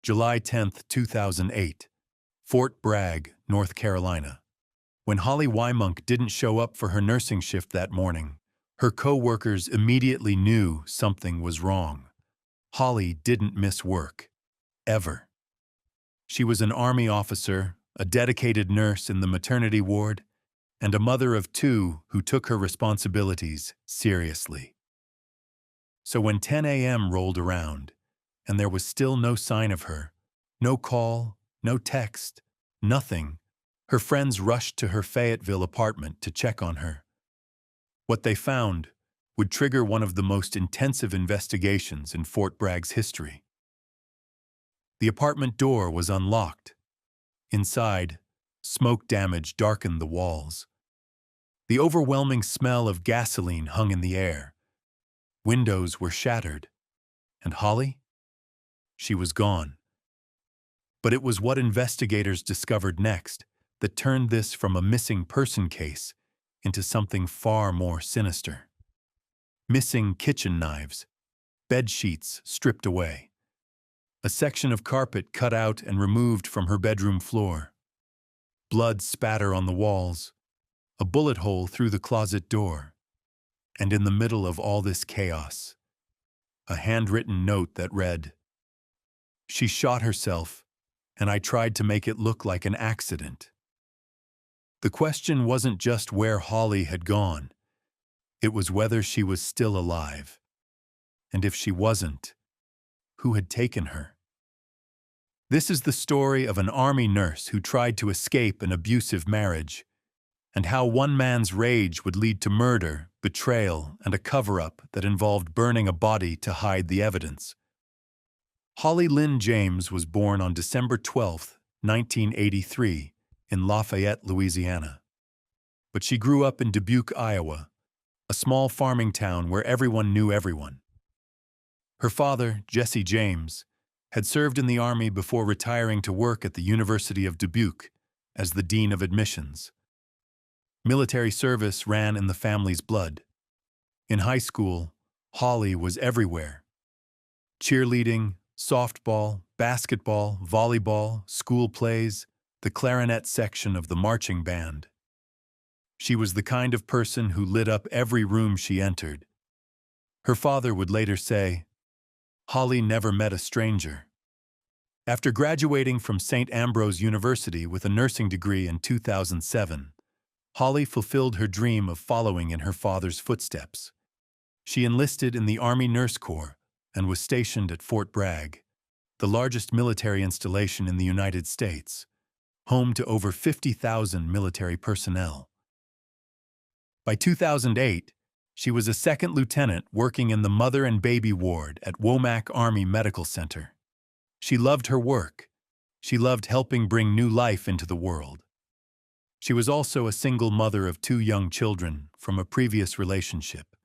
July 10, 2008, Fort Bragg, North Carolina. When Holley Wimunc didn't show up for her nursing shift that morning, her coworkers immediately knew something was wrong. Holley didn't miss work, ever. She was an Army officer, a dedicated nurse in the maternity ward, and a mother of two who took her responsibilities seriously. So when 10 a.m. rolled around, and there was still no sign of her, no call, no text, nothing, her friends rushed to her Fayetteville apartment to check on her. What they found would trigger one of the most intensive investigations in Fort Bragg's history. The apartment door was unlocked. Inside, smoke damage darkened the walls. The overwhelming smell of gasoline hung in the air. Windows were shattered. And Holley? She was gone. But it was what investigators discovered next that turned this from a missing person case into something far more sinister. Missing kitchen knives, bed sheets stripped away, a section of carpet cut out and removed from her bedroom floor, blood spatter on the walls, a bullet hole through the closet door, and in the middle of all this chaos, a handwritten note that read, "She shot herself, and I tried to make it look like an accident." The question wasn't just where Holley had gone. It was whether she was still alive. And if she wasn't, who had taken her? This is the story of an Army nurse who tried to escape an abusive marriage, and how one man's rage would lead to murder, betrayal, and a cover-up that involved burning a body to hide the evidence. Holley Lynn James was born on December 12, 1983, in Lafayette, Louisiana. But she grew up in Dubuque, Iowa, a small farming town where everyone knew everyone. Her father, Jesse James, had served in the Army before retiring to work at the University of Dubuque as the Dean of Admissions. Military service ran in the family's blood. In high school, Holley was everywhere. Cheerleading, softball, basketball, volleyball, school plays, the clarinet section of the marching band. She was the kind of person who lit up every room she entered. Her father would later say, "Holley never met a stranger." After graduating from St. Ambrose University with a nursing degree in 2007, Holley fulfilled her dream of following in her father's footsteps. She enlisted in the Army Nurse Corps and was stationed at Fort Bragg, the largest military installation in the United States, home to over 50,000 military personnel. By 2008, she was a second lieutenant working in the mother and baby ward at Womack Army Medical Center. She loved her work. She loved helping bring new life into the world. She was also a single mother of two young children from a previous relationship,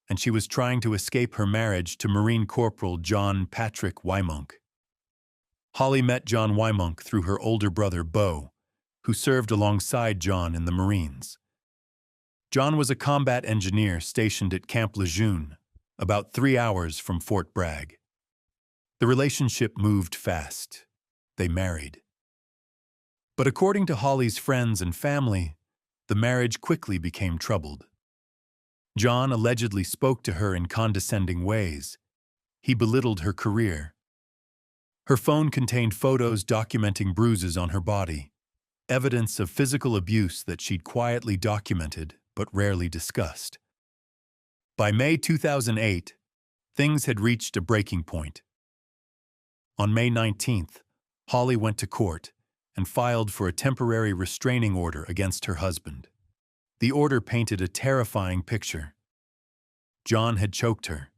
and she was trying to escape her marriage to Marine Corporal John Patrick Wimunc. Holley met John Wimunc through her older brother, Beau, who served alongside John in the Marines. John was a combat engineer stationed at Camp Lejeune, about 3 hours from Fort Bragg. The relationship moved fast. They married. But according to Holley's friends and family, the marriage quickly became troubled. John allegedly spoke to her in condescending ways. He belittled her career. Her phone contained photos documenting bruises on her body, evidence of physical abuse that she'd quietly documented but rarely discussed. By May 2008, things had reached a breaking point. On May 19th, Holley went to court and filed for a temporary restraining order against her husband. The order painted a terrifying picture. John had choked her.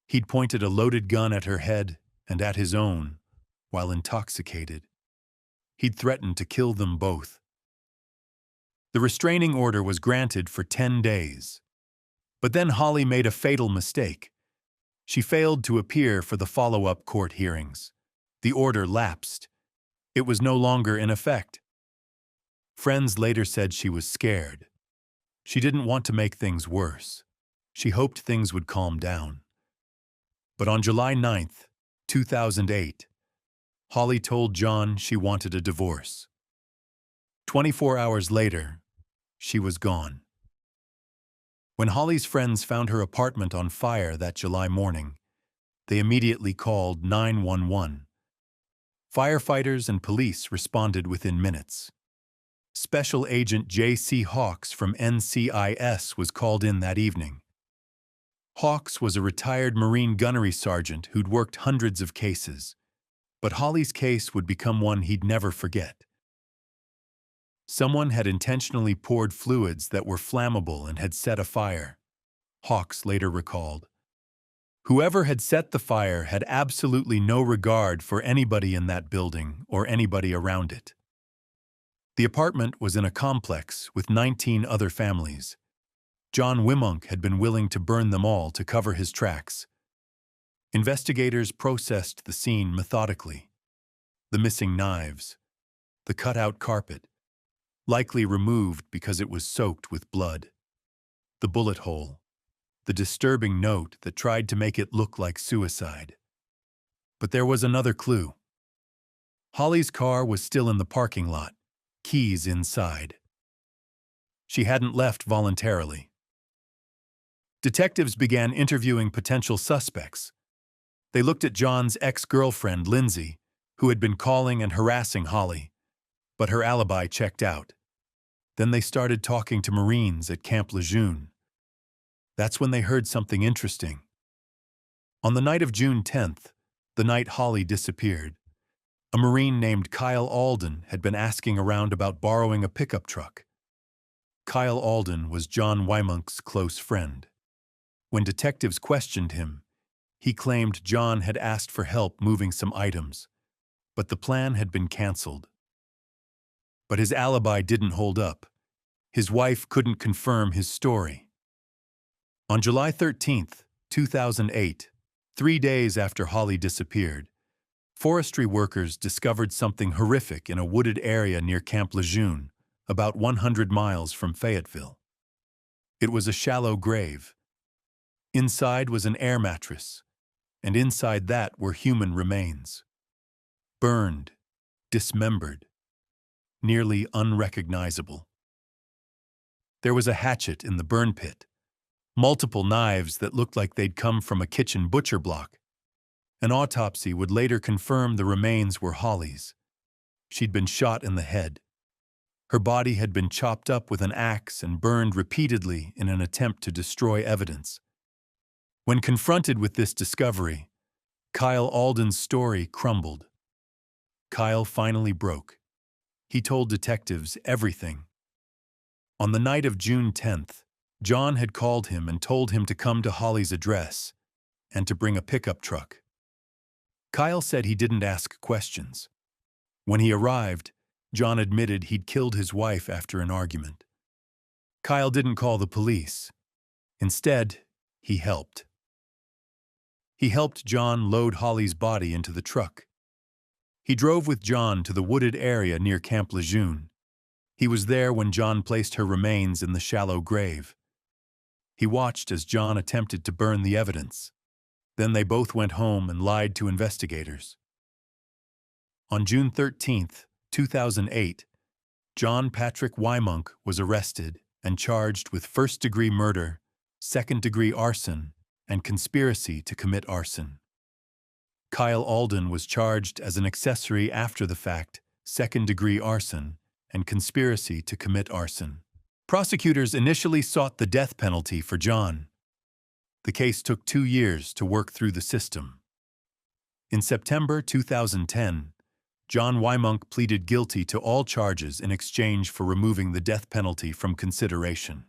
He'd pointed a loaded gun at her head and at his own while intoxicated. He'd threatened to kill them both. The restraining order was granted for 10 days. But then Holley made a fatal mistake. She failed to appear for the follow-up court hearings. The order lapsed. It was no longer in effect. Friends later said she was scared. She didn't want to make things worse. She hoped things would calm down. But on July 9th, 2008, Holley told John she wanted a divorce. 24 hours later, she was gone. When Holley's friends found her apartment on fire that July morning, they immediately called 911. Firefighters and police responded within minutes. Special Agent J.C. Hawks from NCIS was called in that evening. Hawks was a retired Marine gunnery sergeant who'd worked hundreds of cases, but Holley's case would become one he'd never forget. Someone had intentionally poured fluids that were flammable and had set a fire, Hawks later recalled. Whoever had set the fire had absolutely no regard for anybody in that building or anybody around it. The apartment was in a complex with 19 other families. John Wimunc had been willing to burn them all to cover his tracks. Investigators processed the scene methodically. The missing knives, the cut-out carpet, likely removed because it was soaked with blood, the bullet hole, the disturbing note that tried to make it look like suicide. But there was another clue. Holley's car was still in the parking lot, keys inside. She hadn't left voluntarily. Detectives began interviewing potential suspects. They looked at John's ex-girlfriend, Lindsay, who had been calling and harassing Holley, but her alibi checked out. Then they started talking to Marines at Camp Lejeune. That's when they heard something interesting. On the night of June 10th, the night Holley disappeared, a Marine named Kyle Alden had been asking around about borrowing a pickup truck. Kyle Alden was John Wimunc's close friend. When detectives questioned him, he claimed John had asked for help moving some items, but the plan had been canceled. But his alibi didn't hold up. His wife couldn't confirm his story. On July 13th, 2008, 3 days after Holley disappeared, forestry workers discovered something horrific in a wooded area near Camp Lejeune, about 100 miles from Fayetteville. It was a shallow grave. Inside was an air mattress, and inside that were human remains. Burned, dismembered, nearly unrecognizable. There was a hatchet in the burn pit, multiple knives that looked like they'd come from a kitchen butcher block. An autopsy would later confirm the remains were Holley's. She'd been shot in the head. Her body had been chopped up with an axe and burned repeatedly in an attempt to destroy evidence. When confronted with this discovery, Kyle Alden's story crumbled. Kyle finally broke. He told detectives everything. On the night of June 10th, John had called him and told him to come to Holley's address and to bring a pickup truck. Kyle said he didn't ask questions. When he arrived, John admitted he'd killed his wife after an argument. Kyle didn't call the police. Instead, he helped. He helped John load Holley's body into the truck. He drove with John to the wooded area near Camp Lejeune. He was there when John placed her remains in the shallow grave. He watched as John attempted to burn the evidence. Then they both went home and lied to investigators. On June 13, 2008, John Patrick Wimunc was arrested and charged with first-degree murder, second-degree arson, and conspiracy to commit arson. Kyle Alden was charged as an accessory after the fact, second-degree arson, and conspiracy to commit arson. Prosecutors initially sought the death penalty for John. The case took 2 years to work through the system. In September 2010, John Wimunc pleaded guilty to all charges in exchange for removing the death penalty from consideration.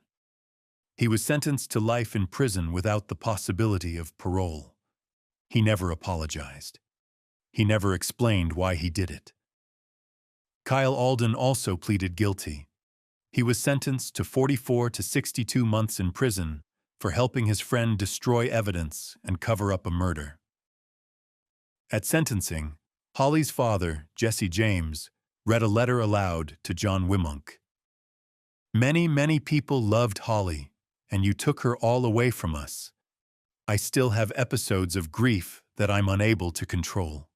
He was sentenced to life in prison without the possibility of parole. He never apologized. He never explained why he did it. Kyle Alden also pleaded guilty. He was sentenced to 44 to 62 months in prison for helping his friend destroy evidence and cover up a murder. At sentencing, Holley's father, Jesse James, read a letter aloud to John Wimunc. "Many, many people loved Holley, and you took her all away from us. I still have episodes of grief that I'm unable to control.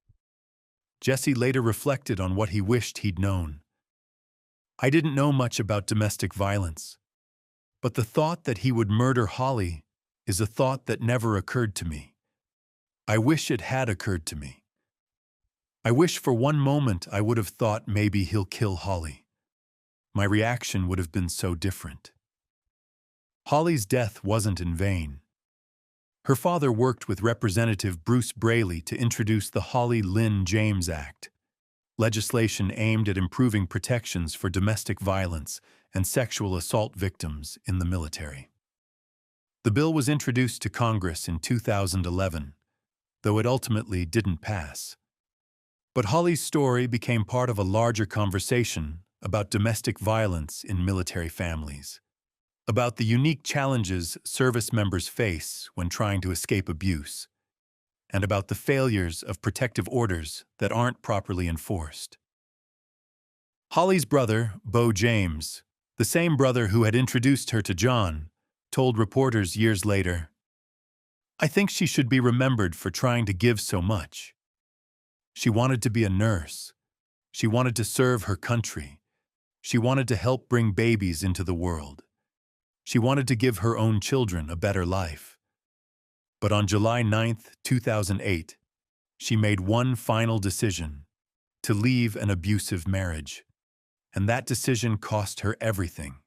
Jesse later reflected on what he wished he'd known. "I didn't know much about domestic violence, but the thought that he would murder Holley is a thought that never occurred to me. I wish it had occurred to me. I wish for one moment I would have thought maybe he'll kill Holley. My reaction would have been so different." Holley's death wasn't in vain. Her father worked with Representative Bruce Braley to introduce the Holley-Lynn James Act, legislation aimed at improving protections for domestic violence and sexual assault victims in the military. The bill was introduced to Congress in 2011, though it ultimately didn't pass. But Holley's story became part of a larger conversation about domestic violence in military families, about the unique challenges service members face when trying to escape abuse, and about the failures of protective orders that aren't properly enforced. Holley's brother, Bo James, the same brother who had introduced her to John, told reporters years later, "I think she should be remembered for trying to give so much. She wanted to be a nurse. She wanted to serve her country. She wanted to help bring babies into the world. She wanted to give her own children a better life. But on July 9, 2008, she made one final decision: to leave an abusive marriage. And that decision cost her everything.